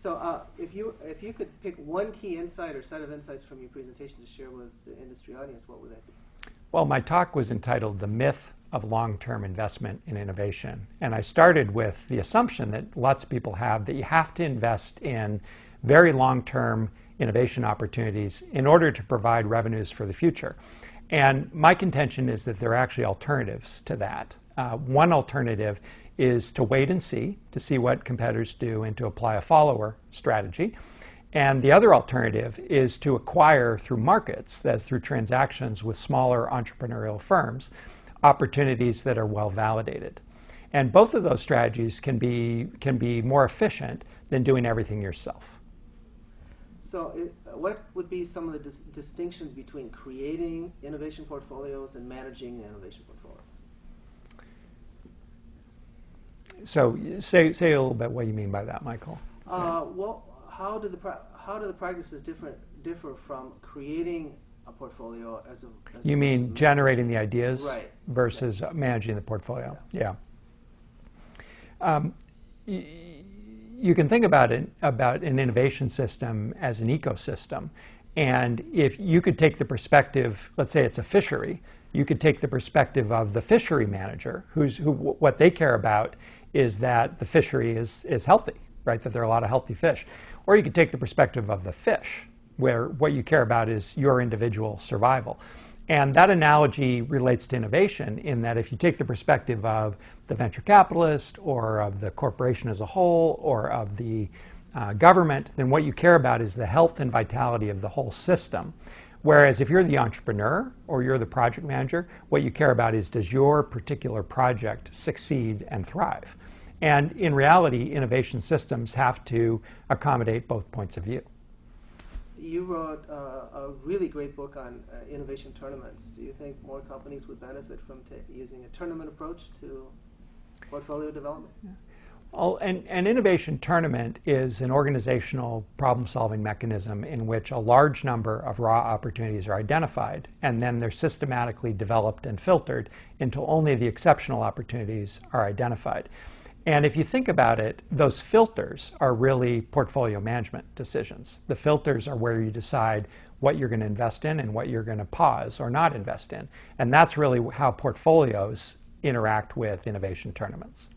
So if you could pick one key insight or set of insights from your presentation to share with the industry audience, what would that be? Well, my talk was entitled The Myth of Long-Term Investment in Innovation. And I started with the assumption that lots of people have that you have to invest in very long-term innovation opportunities in order to provide revenues for the future. And my contention is that there are actually alternatives to that. One alternative is to wait and see, to see what competitors do and to apply a follower strategy. And the other alternative is to acquire through markets, that's through transactions with smaller entrepreneurial firms, opportunities that are well validated. And both of those strategies can be more efficient than doing everything yourself. So what would be some of the distinctions between creating innovation portfolios and managing an innovation portfolio? So say a little bit what you mean by that, Michael. Well, how do the practices differ from creating a portfolio as you mean generating the ideas, right, versus managing the portfolio? Yeah. You can think about an innovation system as an ecosystem, and if you could take the perspective, let's say it's a fishery, you could take the perspective of the fishery manager, what they care about is that the fishery is healthy, right? That there are a lot of healthy fish. Or you could take the perspective of the fish, where what you care about is your individual survival. And that analogy relates to innovation in that if you take the perspective of the venture capitalist or of the corporation as a whole or of the government, then what you care about is the health and vitality of the whole system. Whereas if you're the entrepreneur or you're the project manager, what you care about is does your particular project succeed and thrive? And in reality, innovation systems have to accommodate both points of view. You wrote a really great book on innovation tournaments. Do you think more companies would benefit from using a tournament approach to portfolio development? Yeah. Well, an innovation tournament is an organizational problem-solving mechanism in which a large number of raw opportunities are identified, and then they're systematically developed and filtered until only the exceptional opportunities are identified. And if you think about it, those filters are really portfolio management decisions. The filters are where you decide what you're going to invest in and what you're going to pause or not invest in. And that's really how portfolios interact with innovation tournaments.